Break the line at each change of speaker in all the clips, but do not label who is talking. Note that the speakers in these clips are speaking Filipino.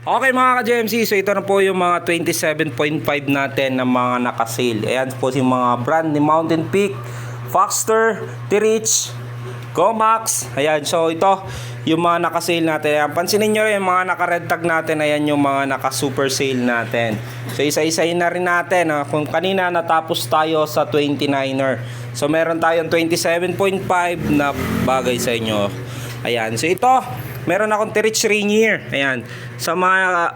Okay mga ka-GMC, so ito na po yung mga 27.5 natin na mga naka-sale. Ayan po yung mga brand ni Mountain Peak, Foxter, T-Reach, Gomax. Ayan, so ito yung mga naka-sale natin. Ayan, pansinin nyo yung mga naka-red tag natin. Ayan yung mga naka-super sale natin. So isa-isahin na rin natin. Kung kanina natapos tayo sa 29er. So meron tayong 27.5 na bagay sa inyo. Ayan, so ito meron akong T-Reach Rainier. Ayan. Sa mga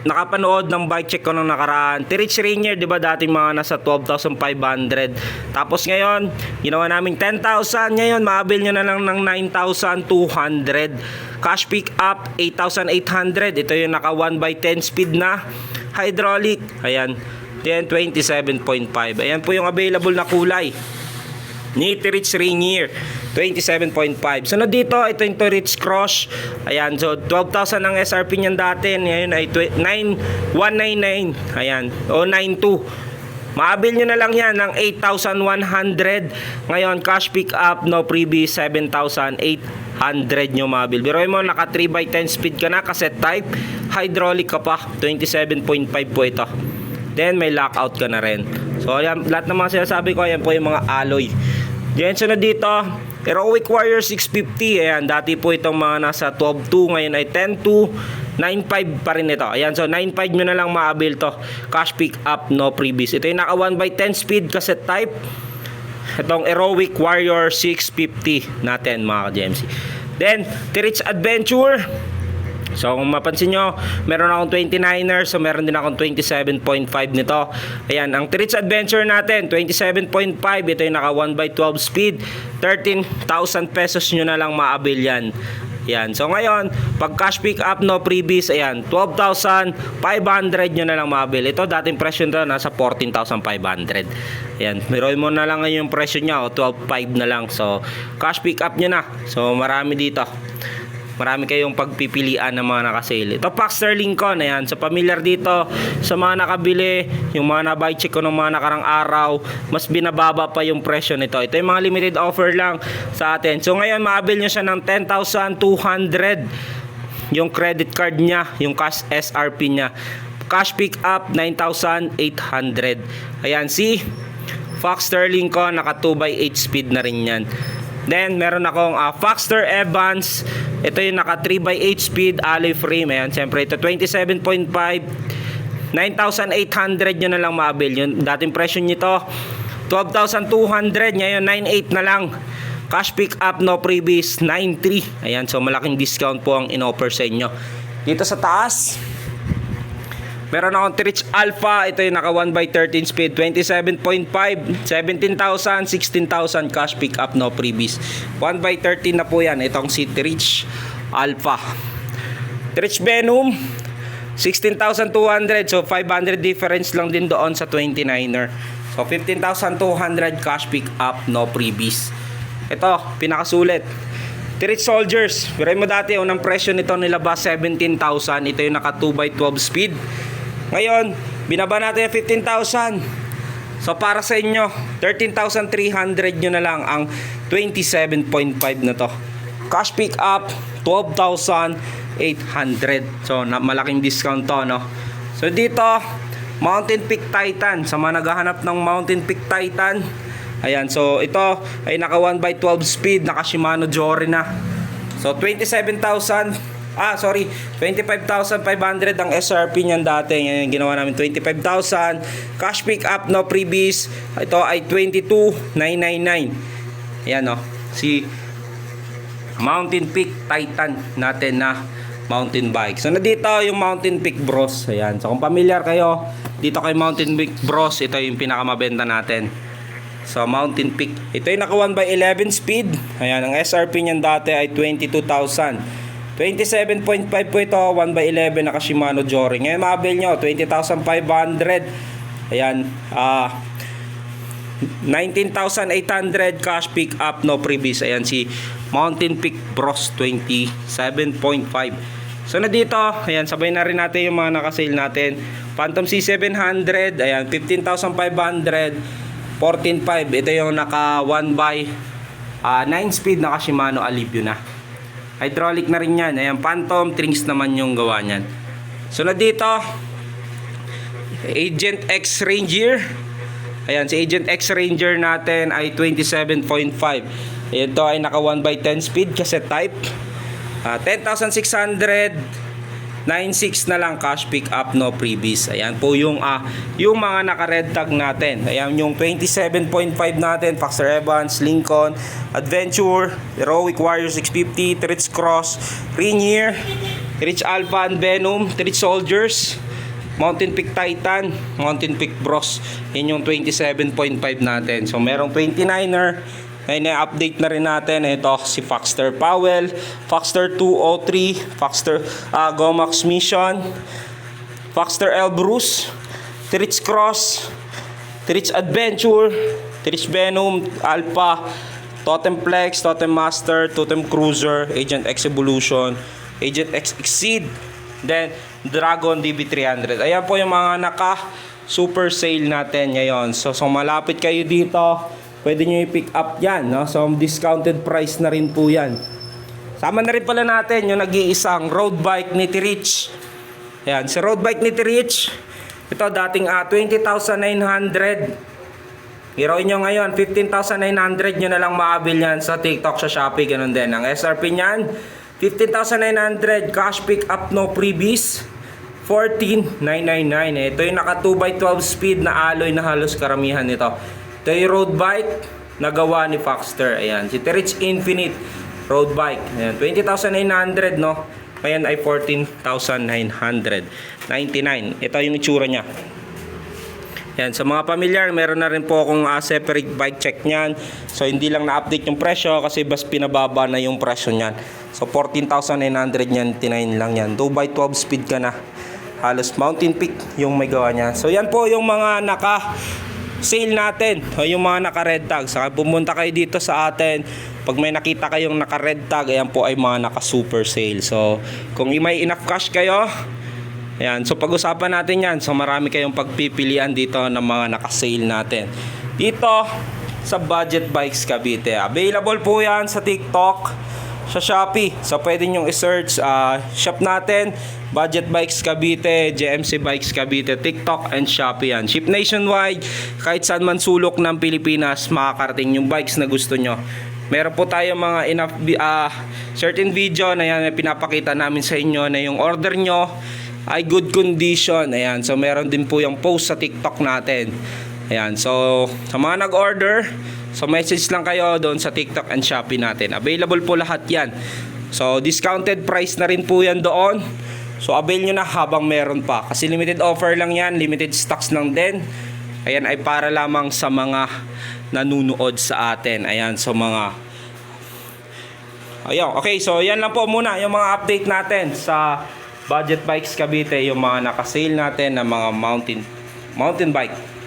nakapanood ng bike check ko nung nakaraan, T-Reach Rainier, di ba dati mga nasa 12,500. Tapos ngayon, ginawa namin 10,000. Ngayon, maabil nyo na lang ng 9,200. Cash pick up, 8,800. Ito yung naka 1x10 speed na hydraulic. Ayan. Then, 27.5. Ayan po yung available na kulay ni T-Reach Rainier, 27.5. So na dito, ito yung T-Reach Cross. Ayan, so 12,000 ang SRP niyan dati. Ngayon ay 9,199. Ayan, o 92. Maabil nyo na lang yan ng 8,100. Ngayon, cash pick up, no freebie, 7,800 nyo maabil. Pero mo, naka 3x10 speed ka na, cassette type, hydraulic ka pa, 27.5 po ito. Then, may lockout ka na rin. So, ayan, lahat ng mga sinasabi ko, ayan po yung mga alloy. Yan, so na dito, Heroic Warrior 650. Ayan, dati po itong mga nasa 12.2, ngayon ay 10.2, 9.5 pa rin ito. Ayan, so 9.5 nyo na lang maabil to. Cash pick up, no freebies. Ito yung naka 1x10 speed cassette type. Itong Heroic Warrior 650 natin mga ka-GMC. Then, T-Reach Adventure. So kung mapansin nyo, meron akong 29er, so meron din akong 27.5 nito. Ayan, ang T-Reach Adventure natin, 27.5. Ito yung naka 1x12 speed, 13,000 pesos nyo na lang maabil yan. Ayan, so ngayon, pag cash pick up, no freebies, ayan, 12,500 nyo na lang maabil. Ito, dating presyo nito, nasa 14,500. Ayan, meron mo na lang yung presyo nya, o 12,500 na lang. So, cash pick up nyo na. So, marami dito. Marami kayong pagpipilian ng mga nakasale. Ito, Foxter Lincoln. Ayan. So, familiar dito sa mga nakabili, yung mga na-buy check ko ng mga nakarang araw, mas binababa pa yung presyo nito. Ito yung mga limited offer lang sa atin. So, ngayon, maabil nyo siya ng 10,200. Yung credit card niya, yung cash SRP niya. Cash pick up, 9,800. Ayan, si Foxter Lincoln, naka 2x8 speed na rin yan. Then, meron akong Foxter Evans. Ito yung naka 3x8 speed alloy frame. Ayan, siyempre ito 27.5. 9,800 nyo na lang maabil. Yung dating presyo nito 12,200. Ngayon 9,800 na lang. Cash pick up, no freebies, 9,300. Ayan, so malaking discount po ang in-offer sa inyo. Dito sa taas, meron akong T-Reach Alpha. Ito yung naka 1x13 speed, 27.5, 17,000, 16,000 cash pick up, no freebies. 1x13 na po yan. Itong si T-Reach Alpha. T-Reach Venom, 16,200. So 500 difference lang din doon sa 29er. So 15,200 cash pick up, no freebies. Ito, pinakasulit. T-Reach Soldiers. Pero mo dati, unang presyo nito nilabas 17,000. Ito yung naka 2x12 speed. Ngayon, binaba natin yung 15,000. So, para sa inyo, 13,300 nyo na lang ang 27.5 na to. Cash pick up, 12,800. So, malaking discount to, no? So, dito, Mountain Peak Titan. Sa mga naghahanap ng Mountain Peak Titan, ayan, so ito ay naka 1x12 speed, naka Shimano Jory na. So, 25,500 ang SRP niyan dati. Ngayon ginawa namin 25,000. Cash pick up, no freebies. Ito ay 22,999. Ayan, no. Si Mountain Peak Titan natin na mountain bike. So, nandito yung Mountain Peak Bros. Ayan. So, kung familiar kayo dito kay Mountain Peak Bros, ito yung pinakamabenta natin. So, Mountain Peak. Ito yung naka 1x11 speed. Ayan, ang SRP niyan dati ay 22,000. 27.5 po ito, 1x11 naka Shimano Jory. Ngayon maabil nyo, 20,500. Ayan, 19,800 cash pick up, no freebies. Ayan, si Mountain Peak Bros 27.5. So na dito, ayan, sabay na rin natin yung mga nakasale natin. Phantom C700, ayan, 15,500. 14.5. Ito yung naka 1x9 speed naka Shimano Alivio na. Hydraulic na rin yan. Ayan, Phantom, Trings naman yung gawa niyan. Sunod dito, Agent X Ranger. Ayan, si Agent X Ranger natin ay 27.5. Ito ay naka 1x10 speed kasi type. 10,600. 9.6 na lang cash pick up, no freebies. Ayan po yung mga naka red tag natin. Ayan yung 27.5 natin, Foxter Evans, Lincoln, Adventure, Heroic Warrior 650, Tritch Cross, Rainier, Tritch Alpha and Venom, Tritch Soldiers, Mountain Peak Titan, Mountain Peak Bros. Yan yung 27.5 natin. So merong 29er. Ngayon na-update na rin natin. Ito si Foxter Powell, Foxter 203, Foxter Gomax Mission, Foxter Elbrus, Tritch Cross, Tritch Adventure, Tritch Venom, Alpha, Totem Flex, Totem Master, Totem Cruiser, Agent X Evolution, Agent X Exceed, then Dragon DB300. Ayan po yung mga naka super sale natin ngayon. So malapit kayo dito, pwede nyo i-pick up yan, no? So discounted price na rin po yan. Sama na rin pala natin yung nag-iisang road bike ni Tirich. Ayan, si road bike ni Tirich, ito dating 20,900. Heroin nyo ngayon, 15,900 nyo na lang maabil yan sa TikTok, sa Shopee, ganun din. Ang SRP nyan, 15,900, cash pick up, no freebies, 14,999. Ito yung naka 2x12 speed na alloy na halos karamihan nito. Ito yung road bike na gawa ni Foxter. Ayan, si Tirich Infinite road bike. Ayan, 20,900, no? Ngayon ay 14,999. Ito yung itsura niya. Yan, sa mga pamilyar, meron na rin po akong separate bike check niyan. So hindi lang na-update yung presyo kasi bas pinababa na yung presyo niyan. So 14,999 lang yan. 2x12 speed ka na. Halos Mountain Peak yung may gawa niya. So yan po yung mga naka sale natin, o yung mga naka red tag. Saka pumunta kayo dito sa atin, pag may nakita kayong naka red tag, ayan po ay mga naka super sale. So kung may enough cash kayo, ayan, so pag-usapan natin yan. So marami kayong pagpipilian dito ng mga naka sale natin dito sa Budget Bikes Cavite. Available po yan sa TikTok, sa Shopee. So pwede nyo i-search shop natin, Budget Bikes Cavite, JMC Bikes Cavite, TikTok and Shopee yan. Ship nationwide, kahit saan man sulok ng Pilipinas, makakarating yung bikes na gusto nyo. Meron po tayo mga enough certain video na yan na pinapakita namin sa inyo na yung order nyo ay good condition. Ayan, so meron din po yung post sa TikTok natin. Ayan, so sa mga nag-order, so message lang kayo doon sa TikTok and Shopee natin. Available po lahat yan. So discounted price na rin po yan doon. So avail nyo na habang meron pa. Kasi limited offer lang yan, limited stocks lang din. Ayan ay para lamang sa mga nanunood sa atin. Ayan, so mga ayun, okay, so yan lang po muna yung mga update natin sa Budget Bikes Cavite, yung mga naka-sale natin na mga mountain bike.